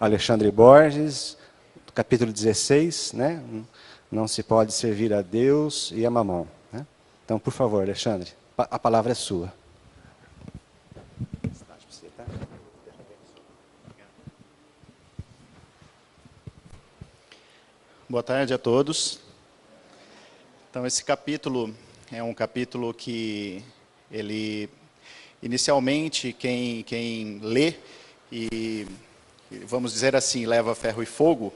Alexandre Borges, capítulo 16, né? Não se pode servir a Deus e a Mamon. Né? Então, por favor, Alexandre, a palavra é sua. Boa tarde a todos. Então, esse capítulo é um capítulo que ele, inicialmente, quem lê e, vamos dizer assim, leva ferro e fogo,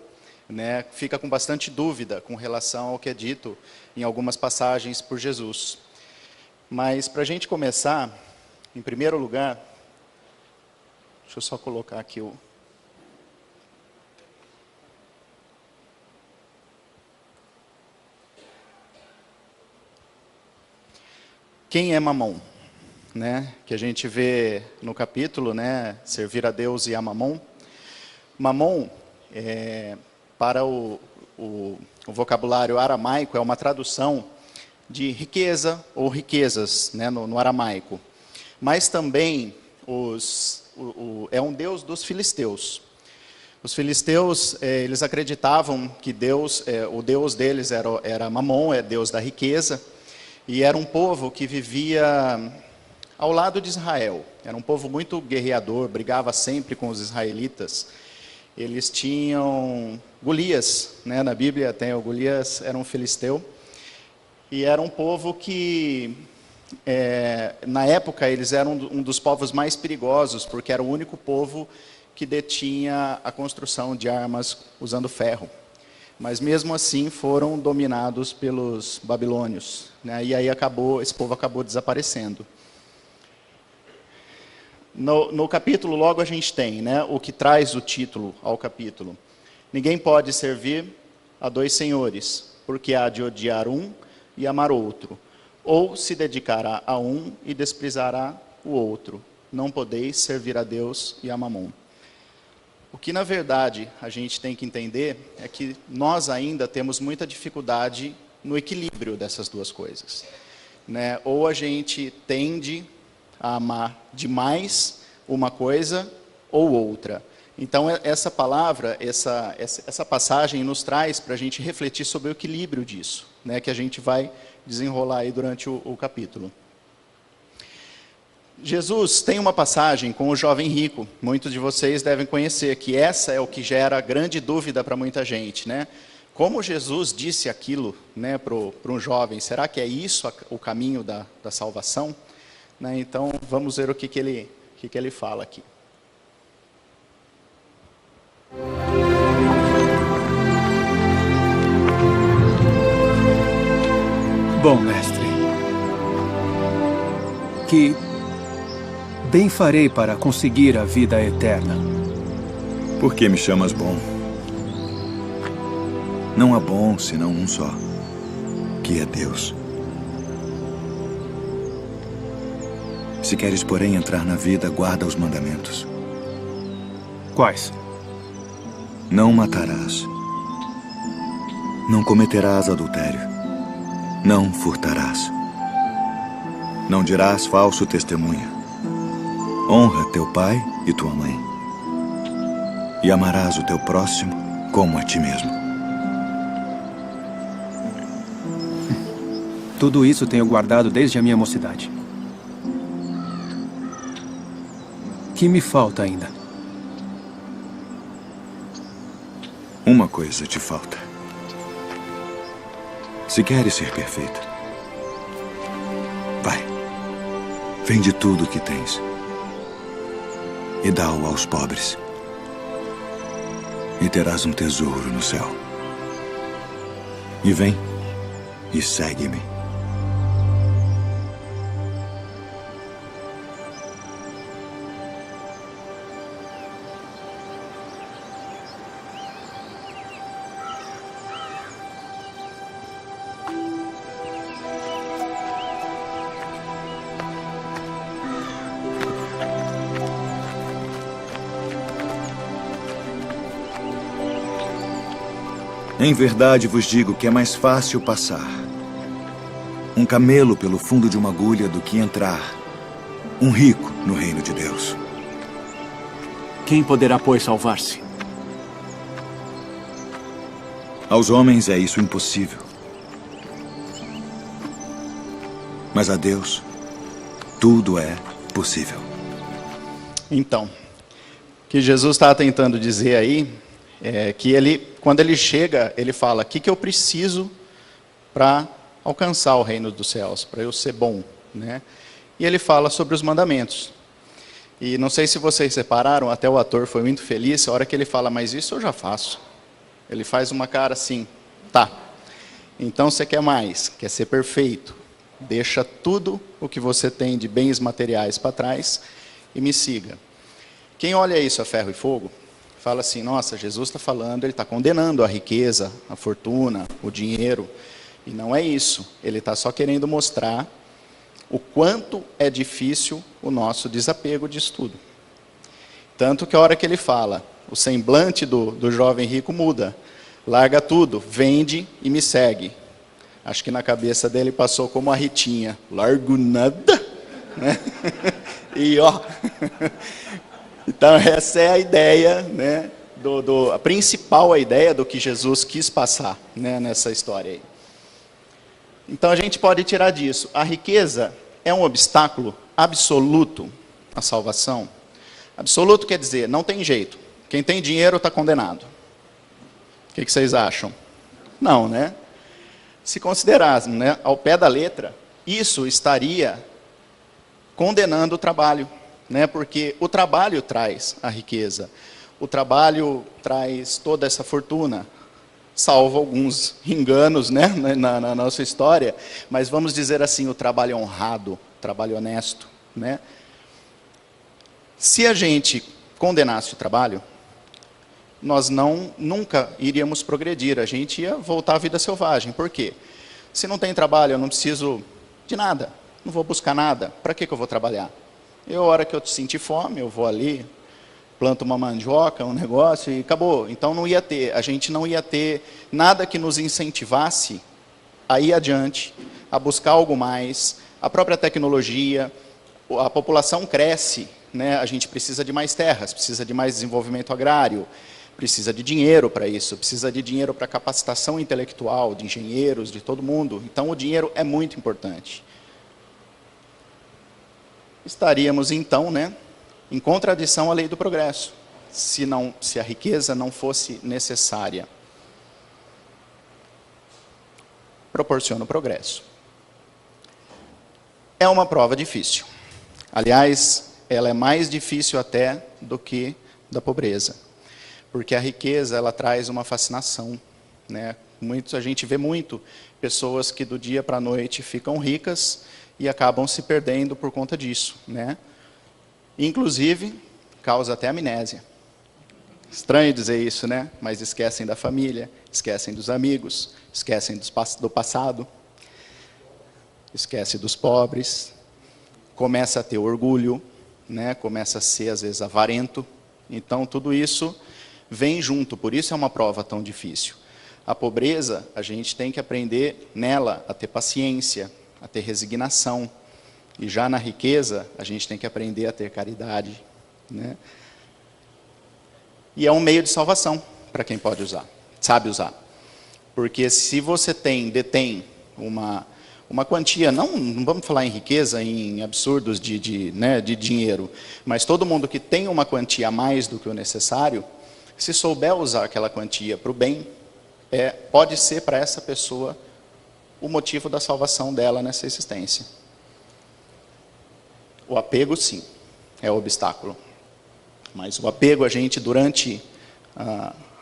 né, fica com bastante dúvida com relação ao que é dito em algumas passagens por Jesus. Mas, para a gente começar, em primeiro lugar, deixa eu só colocar aqui o... Quem é Mamon? Né? Que a gente vê no capítulo, né? Servir a Deus e a Mamon. Mamon, para o vocabulário aramaico, é uma tradução de riqueza ou riquezas, né? no aramaico. Mas também é um deus dos filisteus. Os filisteus, eles acreditavam que Deus, o deus deles era Mamon, é deus da riqueza. E era um povo que vivia ao lado de Israel. Era um povo muito guerreador, brigava sempre com os israelitas. Eles tinham Golias, né? Na Bíblia tem o Golias, era um filisteu. E era um povo que, na época, eles eram um dos povos mais perigosos, porque era o único povo que detinha a construção de armas usando ferro. Mas mesmo assim foram dominados pelos babilônios, né? E aí esse povo acabou desaparecendo. No capítulo logo a gente tem, né, o que traz o título ao capítulo. Ninguém pode servir a dois senhores, porque há de odiar um e amar outro, ou se dedicará a um e desprezará o outro. Não podeis servir a Deus e a Mamon. O que, na verdade, a gente tem que entender é que nós ainda temos muita dificuldade no equilíbrio dessas duas coisas. Né? Ou a gente tende a amar demais uma coisa ou outra. Então, essa palavra, essa passagem nos traz para a gente refletir sobre o equilíbrio disso, né? Que a gente vai desenrolar aí durante o capítulo. Jesus tem uma passagem com o jovem rico, muitos de vocês devem conhecer, que essa é o que gera grande dúvida para muita gente, né? Como Jesus disse aquilo, né, para um jovem, será que é isso o caminho da salvação? Né? Então, vamos ver o que ele fala aqui. Bom, mestre, que bem farei para conseguir a vida eterna? Por que me chamas bom? Não há bom senão um só, que é Deus. Se queres, porém, entrar na vida, guarda os mandamentos. Quais? Não matarás. Não cometerás adultério. Não furtarás. Não dirás falso testemunho. Honra teu pai e tua mãe. E amarás o teu próximo como a ti mesmo. Tudo isso tenho guardado desde a minha mocidade. Que me falta ainda? Uma coisa te falta. Se queres ser perfeita, vai, vende tudo o que tens e dá-o aos pobres, e terás um tesouro no céu. E vem e segue-me. Em verdade vos digo que é mais fácil passar um camelo pelo fundo de uma agulha do que entrar um rico no reino de Deus. Quem poderá, pois, salvar-se? Aos homens é isso impossível. Mas a Deus, tudo é possível. Então, o que Jesus está tentando dizer aí é que quando ele chega, ele fala: o que eu preciso para alcançar o reino dos céus, para eu ser bom, né? E ele fala sobre os mandamentos. E não sei se vocês separaram, até o ator foi muito feliz, a hora que ele fala: mas isso eu já faço. Ele faz uma cara assim: tá, então você quer mais, quer ser perfeito, deixa tudo o que você tem de bens materiais para trás e me siga. Quem olha isso a ferro e fogo, fala assim: nossa, Jesus está falando, ele está condenando a riqueza, a fortuna, o dinheiro. E não é isso, ele está só querendo mostrar o quanto é difícil o nosso desapego disso tudo. Tanto que a hora que ele fala, o semblante do jovem rico muda. Larga tudo, vende e me segue. Acho que na cabeça dele passou como a Ritinha: largo nada, né? E ó, então essa é a ideia, né? A principal ideia do que Jesus quis passar, né, nessa história aí. Então a gente pode tirar disso: a riqueza é um obstáculo absoluto à salvação. Absoluto quer dizer, não tem jeito. Quem tem dinheiro está condenado. O que vocês acham? Não, né? Se considerarmos, né, ao pé da letra, isso estaria condenando o trabalho, né? Porque o trabalho traz a riqueza. O trabalho traz toda essa fortuna. Salvo alguns enganos, né, na nossa história, mas vamos dizer assim: o trabalho honrado, o trabalho honesto, né? Se a gente condenasse o trabalho, nós nunca iríamos progredir, a gente ia voltar à vida selvagem. Por quê? Se não tem trabalho, eu não preciso de nada, não vou buscar nada, para que eu vou trabalhar? A hora que eu sentir fome, eu vou ali, planto uma mandioca, um negócio e acabou. Então a gente não ia ter nada que nos incentivasse a ir adiante, a buscar algo mais. A própria tecnologia, a população cresce, né? A gente precisa de mais terras, precisa de mais desenvolvimento agrário, precisa de dinheiro para isso, precisa de dinheiro para capacitação intelectual, de engenheiros, de todo mundo. Então o dinheiro é muito importante. Estaríamos então, né, em contradição à lei do progresso, se a riqueza não fosse necessária. Proporciona o progresso. É uma prova difícil. Aliás, ela é mais difícil até do que da pobreza. Porque a riqueza, ela traz uma fascinação, né? A gente vê muito pessoas que do dia para a noite ficam ricas e acabam se perdendo por conta disso, né? Inclusive, causa até amnésia. Estranho dizer isso, né? Mas esquecem da família, esquecem dos amigos, esquecem do passado, esquece dos pobres, começa a ter orgulho, né? Começa a ser, às vezes, avarento. Então, tudo isso vem junto, por isso é uma prova tão difícil. A pobreza, a gente tem que aprender nela a ter paciência, a ter resignação. E já na riqueza, a gente tem que aprender a ter caridade, né? E é um meio de salvação para quem pode usar, sabe usar. Porque se você detém uma quantia, não vamos falar em riqueza, em absurdos de dinheiro, mas todo mundo que tem uma quantia a mais do que o necessário, se souber usar aquela quantia para o bem, pode ser para essa pessoa o motivo da salvação dela nessa existência. O apego, sim, é o obstáculo. Mas o apego, a gente, durante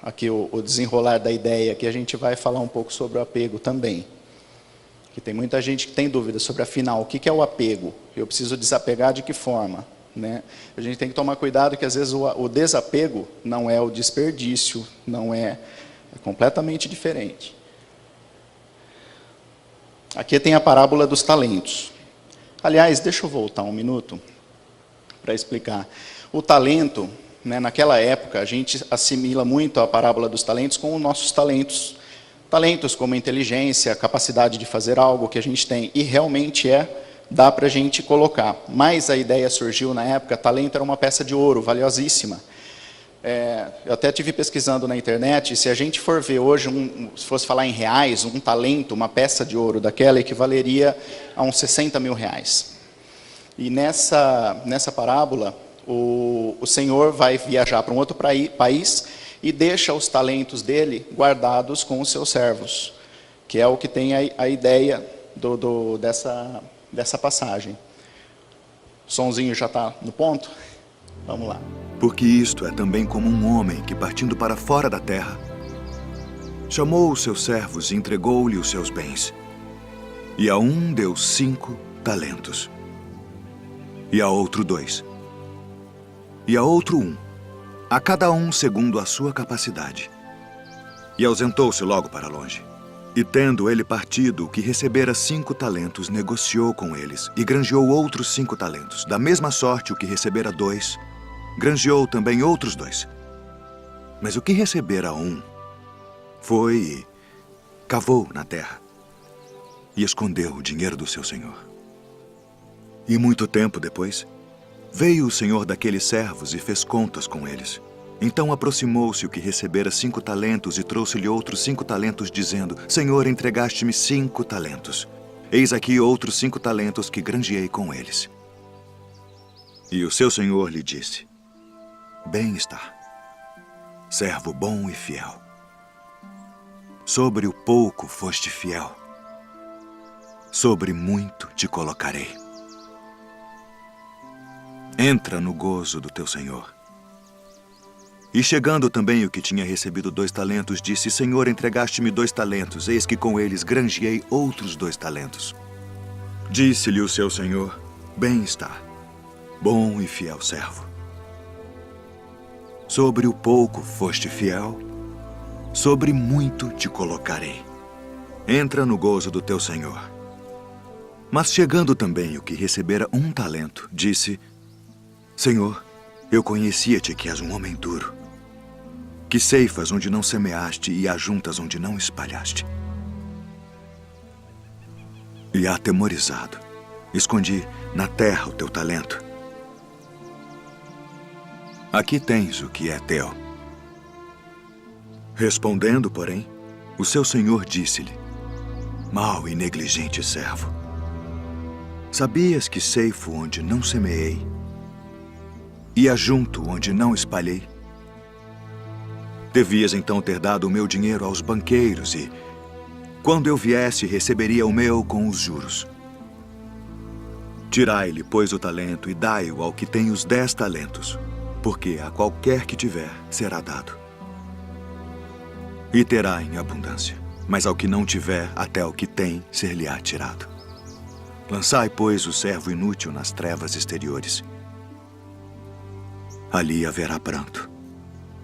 aqui o desenrolar da ideia, que a gente vai falar um pouco sobre o apego também. Que tem muita gente que tem dúvida sobre, afinal, o que é o apego? Eu preciso desapegar de que forma? Né? A gente tem que tomar cuidado que, às vezes, o desapego não é o desperdício, não é completamente diferente. Aqui tem a parábola dos talentos. Aliás, deixa eu voltar um minuto para explicar. O talento, né, naquela época, a gente assimila muito a parábola dos talentos com os nossos talentos. Talentos como inteligência, capacidade de fazer algo que a gente tem. E realmente dá para a gente colocar. Mas a ideia surgiu na época, talento era uma peça de ouro, valiosíssima. eu até estive pesquisando na internet, se a gente for ver hoje, se fosse falar em reais, um talento, uma peça de ouro daquela, equivaleria a uns 60 mil reais. E nessa parábola, o Senhor vai viajar para um outro país e deixa os talentos dele guardados com os seus servos, que é o que tem a ideia dessa passagem. O sonzinho já está no ponto? Vamos lá. Porque isto é também como um homem que, partindo para fora da terra, chamou os seus servos e entregou-lhe os seus bens. E a um deu 5 talentos, e a outro 2, e a outro 1, a cada um segundo a sua capacidade. E ausentou-se logo para longe. E tendo ele partido, o que recebera 5 talentos, negociou com eles, e granjeou outros 5 talentos. Da mesma sorte, o que recebera 2, granjeou também outros 2. Mas o que recebera 1, foi e cavou na terra, e escondeu o dinheiro do seu senhor. E muito tempo depois, veio o senhor daqueles servos e fez contas com eles. Então aproximou-se o que recebera 5 talentos e trouxe-lhe outros 5 talentos, dizendo: Senhor, entregaste-me 5 talentos. Eis aqui outros 5 talentos que granjeei com eles. E o seu senhor lhe disse: Bem está, servo bom e fiel. Sobre o pouco foste fiel, sobre muito te colocarei. Entra no gozo do teu senhor. E chegando também o que tinha recebido 2 talentos, disse: Senhor, entregaste-me 2 talentos, eis que com eles granjeei outros 2 talentos. Disse-lhe o seu senhor: Bem está, bom e fiel servo. Sobre o pouco foste fiel, sobre muito te colocarei. Entra no gozo do teu senhor. Mas chegando também o que recebera 1 talento, disse: Senhor, eu conhecia-te que és um homem duro, que ceifas onde não semeaste e ajuntas onde não espalhaste. E atemorizado, escondi na terra o teu talento. Aqui tens o que é teu. Respondendo, porém, o seu senhor disse-lhe: Mau e negligente servo, sabias que ceifo onde não semeei e ajunto onde não espalhei? Devias então ter dado o meu dinheiro aos banqueiros e, quando eu viesse, receberia o meu com os juros. Tirai-lhe, pois, o talento e dai-o ao que tem os 10 talentos, porque a qualquer que tiver será dado, e terá em abundância. Mas ao que não tiver, até o que tem ser-lhe-á tirado. Lançai, pois, o servo inútil nas trevas exteriores. Ali haverá pranto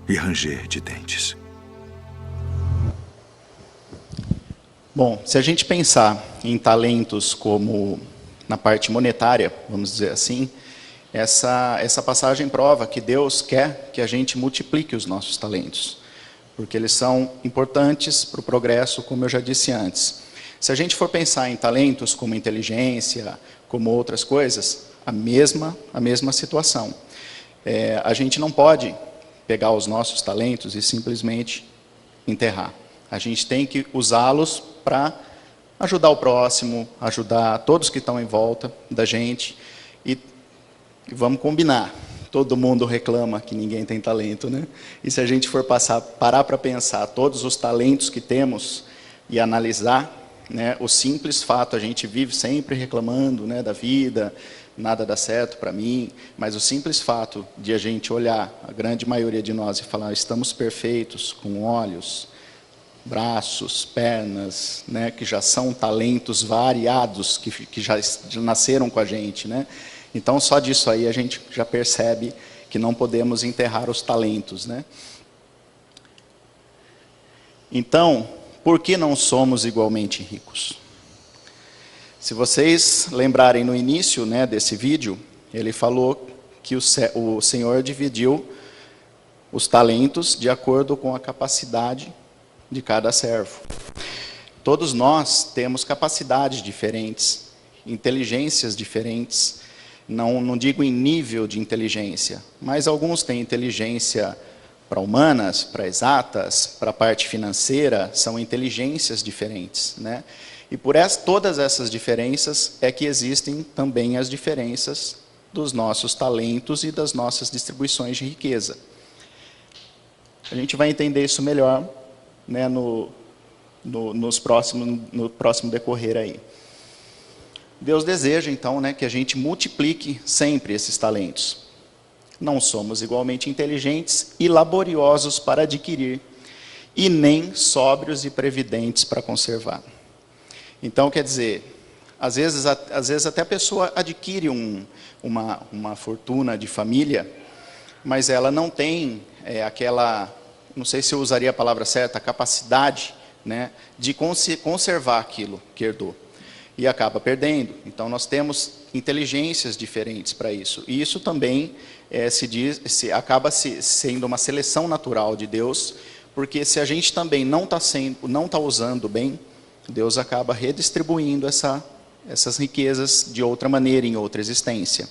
e ranger de dentes. Bom, se a gente pensar em talentos como na parte monetária, vamos dizer assim, essa passagem prova que Deus quer que a gente multiplique os nossos talentos, porque eles são importantes para o progresso, como eu já disse antes. Se a gente for pensar em talentos como inteligência, como outras coisas, a mesma situação. A gente não pode pegar os nossos talentos e simplesmente enterrar. A gente tem que usá-los para ajudar o próximo, ajudar todos que estão em volta da gente. E vamos combinar, todo mundo reclama que ninguém tem talento, né? E se a gente for parar para pensar todos os talentos que temos e analisar, né, o simples fato, a gente vive sempre reclamando, né, da vida, nada dá certo para mim, mas o simples fato de a gente olhar, a grande maioria de nós, e falar: estamos perfeitos, com olhos, braços, pernas, né, que já são talentos variados, que já nasceram com a gente, né? Então, só disso aí a gente já percebe que não podemos enterrar os talentos, né? Então, por que não somos igualmente ricos? Se vocês lembrarem no início, né, desse vídeo, ele falou que o Senhor dividiu os talentos de acordo com a capacidade de cada servo. Todos nós temos capacidades diferentes, inteligências diferentes. Não digo em nível de inteligência, mas alguns têm inteligência humanas, para exatas, para a parte financeira, são inteligências diferentes, né? E por todas essas diferenças é que existem também as diferenças dos nossos talentos e das nossas distribuições de riqueza. A gente vai entender isso melhor, né, no próximo decorrer aí. Deus deseja, então, né, que a gente multiplique sempre esses talentos. Não somos igualmente inteligentes e laboriosos para adquirir, e nem sóbrios e previdentes para conservar. Então, quer dizer, às vezes até a pessoa adquire uma fortuna de família, mas ela não tem aquela, não sei se eu usaria a palavra certa, a capacidade, né, de conservar aquilo que herdou. E acaba perdendo. Então, nós temos inteligências diferentes para isso. E isso também acaba sendo uma seleção natural de Deus, porque se a gente também não está usando bem, Deus acaba redistribuindo essas riquezas de outra maneira, em outra existência.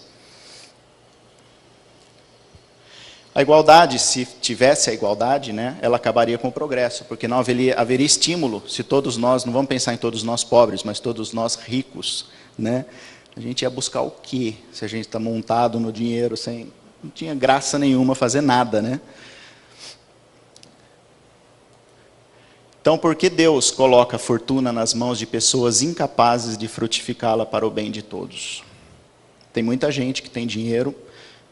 A igualdade, se tivesse a igualdade, né, ela acabaria com o progresso, porque não haveria estímulo, se todos nós, não vamos pensar em todos nós pobres, mas todos nós ricos, né? A gente ia buscar o quê? Se a gente está montado no dinheiro, não tinha graça nenhuma fazer nada, né? Então, por que Deus coloca a fortuna nas mãos de pessoas incapazes de frutificá-la para o bem de todos? Tem muita gente que tem dinheiro,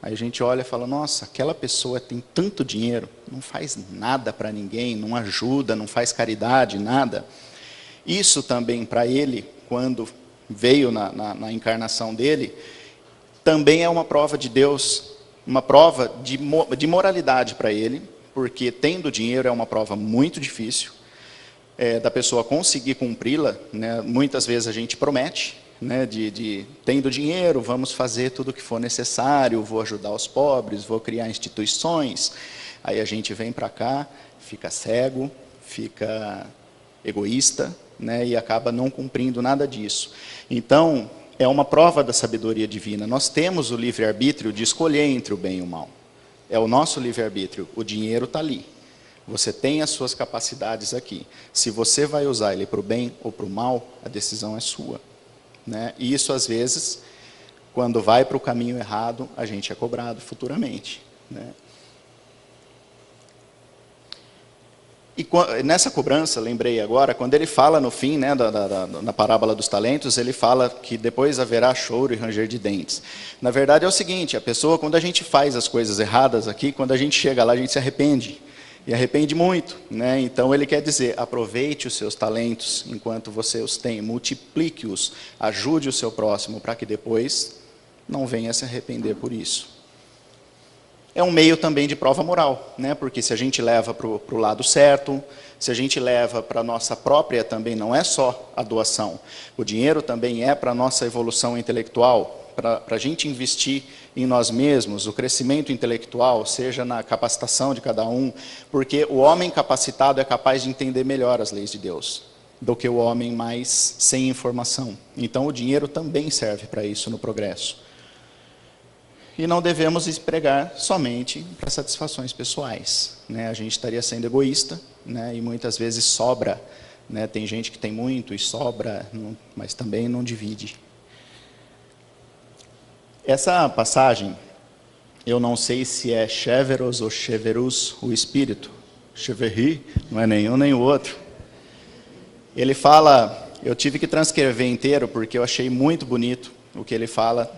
aí a gente olha e fala, nossa, aquela pessoa tem tanto dinheiro, não faz nada para ninguém, não ajuda, não faz caridade, nada. Isso também para ele, quando veio na encarnação dele, também é uma prova de Deus, uma prova de moralidade para ele, porque tendo dinheiro é uma prova muito difícil, da pessoa conseguir cumpri-la, né? Muitas vezes a gente promete, né, tendo dinheiro, vamos fazer tudo o que for necessário, vou ajudar os pobres, vou criar instituições. Aí a gente vem para cá, fica cego, fica egoísta, né, e acaba não cumprindo nada disso. Então, é uma prova da sabedoria divina. Nós temos o livre-arbítrio de escolher entre o bem e o mal. É o nosso livre-arbítrio. O dinheiro está ali. Você tem as suas capacidades aqui. Se você vai usar ele para o bem ou para o mal, a decisão é sua. Né? E isso, às vezes, quando vai para o caminho errado, a gente é cobrado futuramente. Né? E nessa cobrança, lembrei agora, quando ele fala no fim, né, na parábola dos talentos, ele fala que depois haverá choro e ranger de dentes. Na verdade é o seguinte, a pessoa, quando a gente faz as coisas erradas aqui, quando a gente chega lá, a gente se arrepende. E arrepende muito, né? Então ele quer dizer, aproveite os seus talentos enquanto você os tem, multiplique-os, ajude o seu próximo para que depois não venha se arrepender por isso. É um meio também de prova moral, né? Porque se a gente leva para o lado certo, se a gente leva para a nossa própria também, não é só a doação, o dinheiro também é para a nossa evolução intelectual, para a gente investir em nós mesmos, o crescimento intelectual, seja na capacitação de cada um, porque o homem capacitado é capaz de entender melhor as leis de Deus do que o homem mais sem informação. Então o dinheiro também serve para isso no progresso. E não devemos empregar somente para satisfações pessoais, né? A gente estaria sendo egoísta, né? E muitas vezes sobra, né? Tem gente que tem muito e sobra, mas também não divide. Essa passagem, eu não sei se é Cheveros ou Cheverus, o espírito. Cheveri, não é nenhum nem o outro. Ele fala, eu tive que transcrever inteiro porque eu achei muito bonito o que ele fala.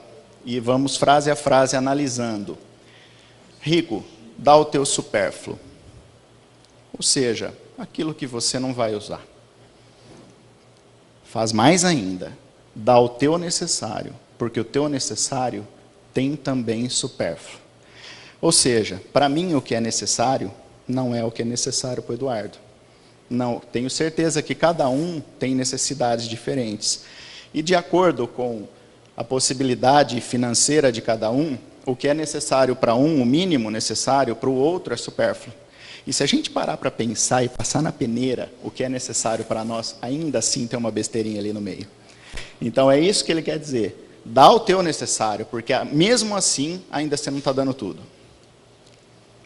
E vamos frase a frase analisando. Rico, dá o teu supérfluo. Ou seja, aquilo que você não vai usar. Faz mais ainda, dá o teu necessário, porque o teu necessário tem também supérfluo. Ou seja, para mim o que é necessário não é o que é necessário para o Eduardo. Não, tenho certeza que cada um tem necessidades diferentes. E de acordo com a possibilidade financeira de cada um, o que é necessário para um, o mínimo necessário, para o outro é supérfluo. E se a gente parar para pensar e passar na peneira o que é necessário para nós, ainda assim tem uma besteirinha ali no meio. Então é isso que ele quer dizer. Dá o teu necessário, porque mesmo assim ainda você não está dando tudo.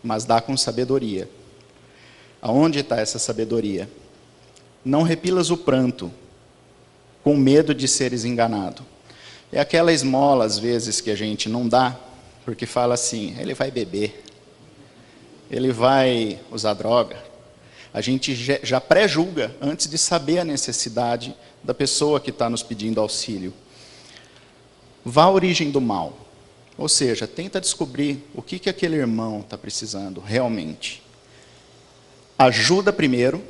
mas dá com sabedoria. Aonde está essa sabedoria? Não repilas o pranto, com medo de seres enganado. É aquela esmola, às vezes, que a gente não dá, porque fala assim, ele vai beber, ele vai usar droga. A gente já pré-julga antes de saber a necessidade da pessoa que está nos pedindo auxílio. Vá à origem do mal. Ou seja, tenta descobrir o que aquele irmão está precisando realmente. Ajuda primeiro,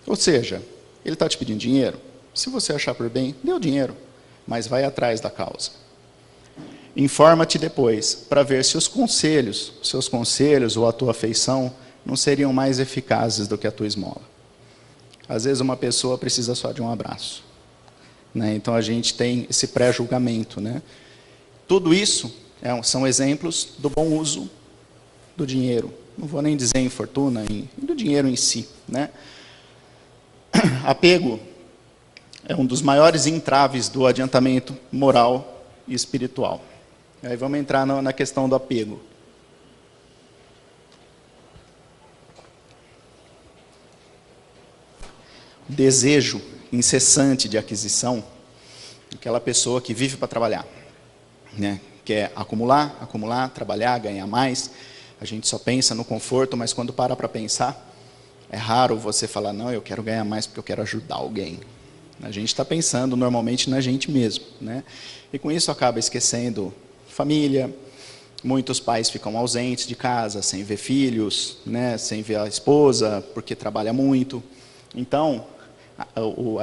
ou seja, ele está te pedindo dinheiro. Se você achar por bem, dê o dinheiro, mas vai atrás da causa. Informa-te depois, para ver se os seus conselhos ou a tua afeição não seriam mais eficazes do que a tua esmola. Às vezes uma pessoa precisa só de um abraço, né? Então a gente tem esse pré-julgamento, né? Tudo isso são exemplos do bom uso do dinheiro. Não vou nem dizer em fortuna, do dinheiro em si, né? Apego é um dos maiores entraves do adiantamento moral e espiritual. Aí vamos entrar na questão do apego. Desejo incessante de aquisição, aquela pessoa que vive para trabalhar, né? Quer acumular, trabalhar, ganhar mais. A gente só pensa no conforto, mas quando para pensar, é raro você falar, não, eu quero ganhar mais porque eu quero ajudar alguém. A gente está pensando normalmente na gente mesmo, né? E com isso acaba esquecendo família. Muitos pais ficam ausentes de casa, sem ver filhos, né? Sem ver a esposa, porque trabalha muito. Então,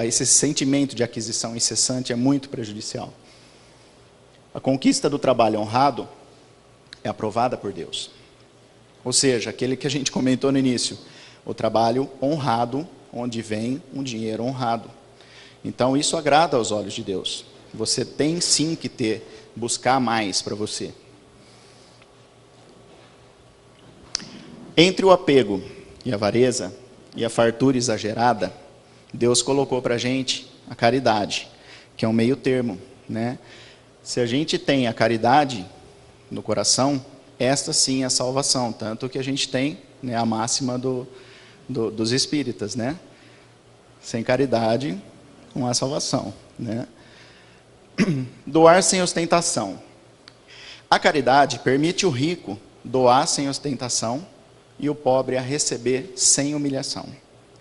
esse sentimento de aquisição incessante é muito prejudicial. A conquista do trabalho honrado é aprovada por Deus. Ou seja, aquele que a gente comentou no início, o trabalho honrado, onde vem um dinheiro honrado. Então, isso agrada aos olhos de Deus. Você tem sim que buscar mais para você. Entre o apego e a avareza, e a fartura exagerada, Deus colocou para a gente a caridade, que é um meio termo, né? Se a gente tem a caridade no coração, esta sim é a salvação. Tanto que a gente tem, né, a máxima dos espíritas, né? Sem caridade, não há salvação, né? Doar sem ostentação. A caridade permite o rico doar sem ostentação e o pobre a receber sem humilhação,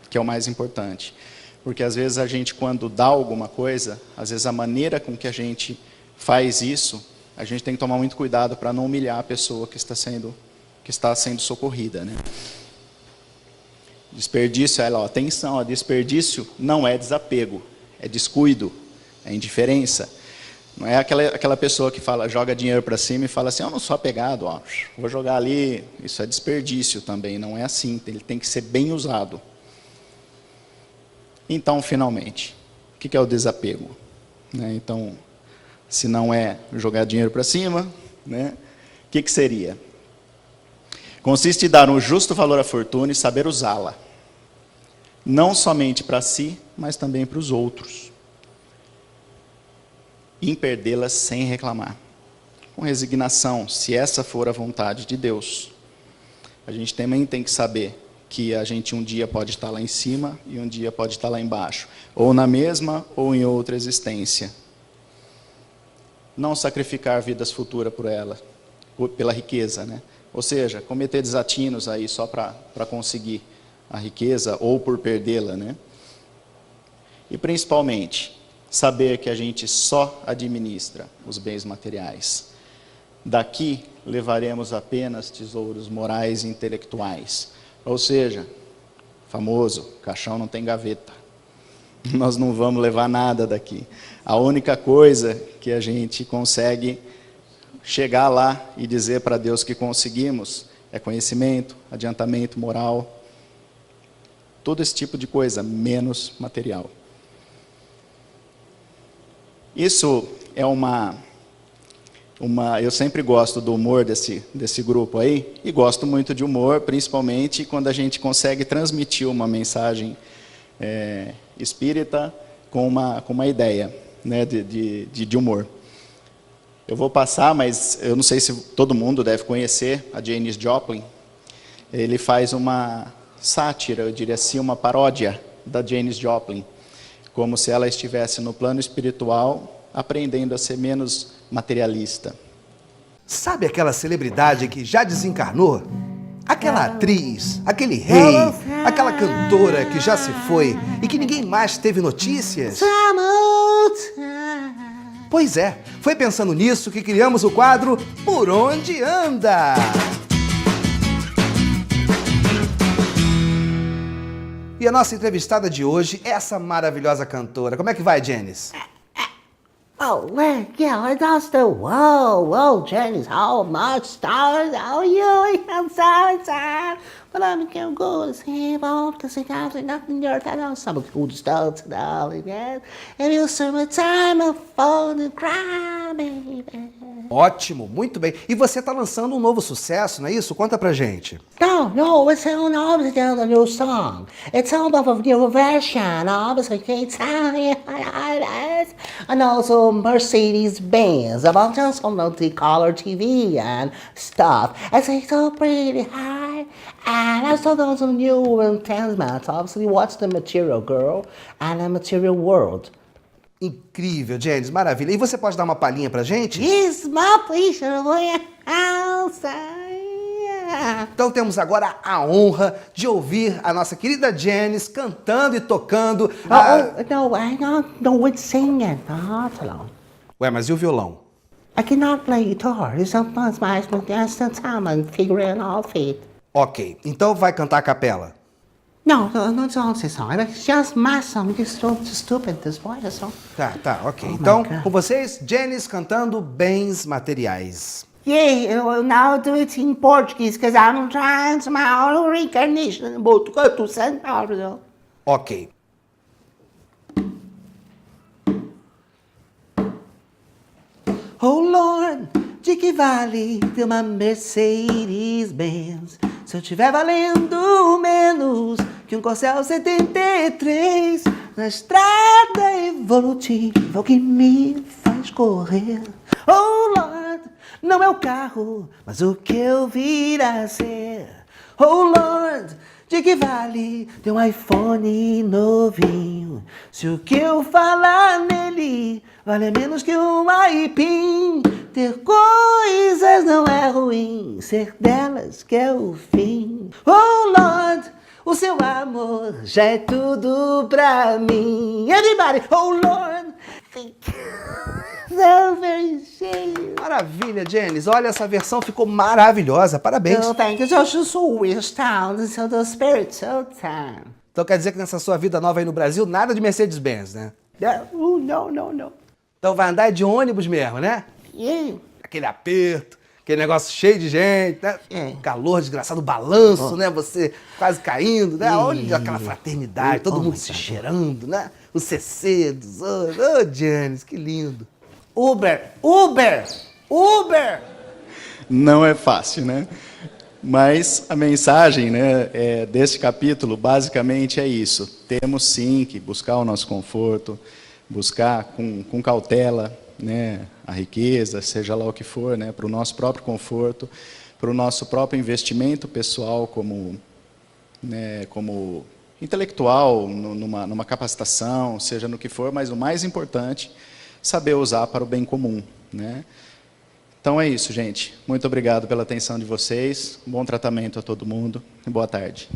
que é o mais importante. Porque às vezes a gente, quando dá alguma coisa, às vezes a maneira com que a gente faz isso, a gente tem que tomar muito cuidado para não humilhar a pessoa que está sendo socorrida, né? Desperdício, atenção, desperdício não é desapego, é descuido, é indiferença. Não é aquela pessoa que joga dinheiro para cima e fala assim, eu não sou apegado, vou jogar ali. Isso é desperdício também, não é assim, ele tem que ser bem usado. Então, finalmente, o que é o desapego? Né? Então, se não é jogar dinheiro para cima, né? O que seria? Consiste em dar um justo valor à fortuna e saber usá-la. Não somente para si, mas também para os outros. Em perdê-la sem reclamar. Com resignação, se essa for a vontade de Deus. A gente também tem que saber que a gente um dia pode estar lá em cima e um dia pode estar lá embaixo. Ou na mesma ou em outra existência. Não sacrificar vidas futuras por ela, pela riqueza, né? Ou seja, cometer desatinos aí só para conseguir a riqueza ou por perdê-la, né? E principalmente, saber que a gente só administra os bens materiais. Daqui levaremos apenas tesouros morais e intelectuais. Ou seja, famoso, caixão não tem gaveta. Nós não vamos levar nada daqui. A única coisa que a gente consegue chegar lá e dizer para Deus que conseguimos é conhecimento, adiantamento moral, todo esse tipo de coisa, menos material. Isso é eu sempre gosto do humor desse grupo aí, e gosto muito de humor, principalmente quando a gente consegue transmitir uma mensagem espírita com uma ideia, né, de humor. Eu vou passar, mas eu não sei se todo mundo deve conhecer a Janis Joplin. ele faz uma sátira, eu diria assim, uma paródia da Janis Joplin, como se ela estivesse no plano espiritual, aprendendo a ser menos materialista. Sabe aquela celebridade que já desencarnou? Aquela atriz, aquele rei, aquela cantora que já se foi e que ninguém mais teve notícias? Pois é, foi pensando nisso que criamos o quadro Por Onde Anda? E a nossa entrevistada de hoje é essa maravilhosa cantora. Como é que vai, Janis? Oh, well, yeah, that's the whoa, Janice, how much stars are you? I'm sorry, but I'm gonna go to see about the cigar and nothing there. I know some good stuff and all that. And you'll serve a time of phone and cry, baby. Ótimo, muito bem. E você tá lançando um novo sucesso, não é isso? Conta pra gente. No, it's obviously a new song. It's all of a new version, obviously. And also Mercedes-Benz, about just on the color TV and stuff. It's like so pretty high. And I saw those new enhancements. Obviously, what's the material, girl? And the material world. Incrível, Janis, maravilha. E você pode dar uma palhinha pra gente? Yes, my pleasure, outside. Então temos agora a honra de ouvir a nossa querida Janis cantando e tocando. No, I don't know what's singing. Hello. Ué, mas e o violão? I cannot play guitar. It's sometimes my that's the time I'm figuring out it. Ok, então vai cantar a capela. No, not all this song. It's just my song. It's so stupid, this boy, this song. Tá, ok. Oh, Então, my God. com vocês, Janis cantando Bens Materiais. Yeah, now do it in Portuguese, because I'm trying to my own reincarnation. But go to São Paulo. Ok. Oh Lord, de que vale ter uma Mercedes-Benz se eu tiver valendo menos que um Corcel 73 na estrada evolutiva, o que me faz correr? Oh Lord, não é o carro, mas o que eu vir a ser. Oh Lord, de que vale ter um iPhone novinho se o que eu falar nele vale menos que um aipim? Ter coisas não é ruim, ser delas que é o fim. Oh Lord, o seu amor já é tudo pra mim. Everybody, oh Lord, thank you so very much. Maravilha, Janis. Olha, essa versão ficou maravilhosa. Parabéns. Oh, thank you. So wish town, so the spiritual time. Então quer dizer que nessa sua vida nova aí no Brasil, nada de Mercedes-Benz, né? No. Então vai andar de ônibus mesmo, né? Yeah. Aquele aperto, aquele negócio cheio de gente, né? É. Calor desgraçado, balanço, né? Você quase caindo, né? Olha aquela fraternidade, todo Oh, mundo my se God. cheirando, né? O CC dos outros. Ô, Janis, que lindo. Uber! Não é fácil, né? Mas a mensagem, né, desse capítulo basicamente é isso. Temos sim que buscar o nosso conforto, buscar com cautela, né, a riqueza, seja lá o que for, né, para o nosso próprio conforto, para o nosso próprio investimento pessoal como intelectual, numa capacitação, seja no que for, mas o mais importante, saber usar para o bem comum, né? Então é isso, gente. Muito obrigado pela atenção de vocês. Bom tratamento a todo mundo e boa tarde.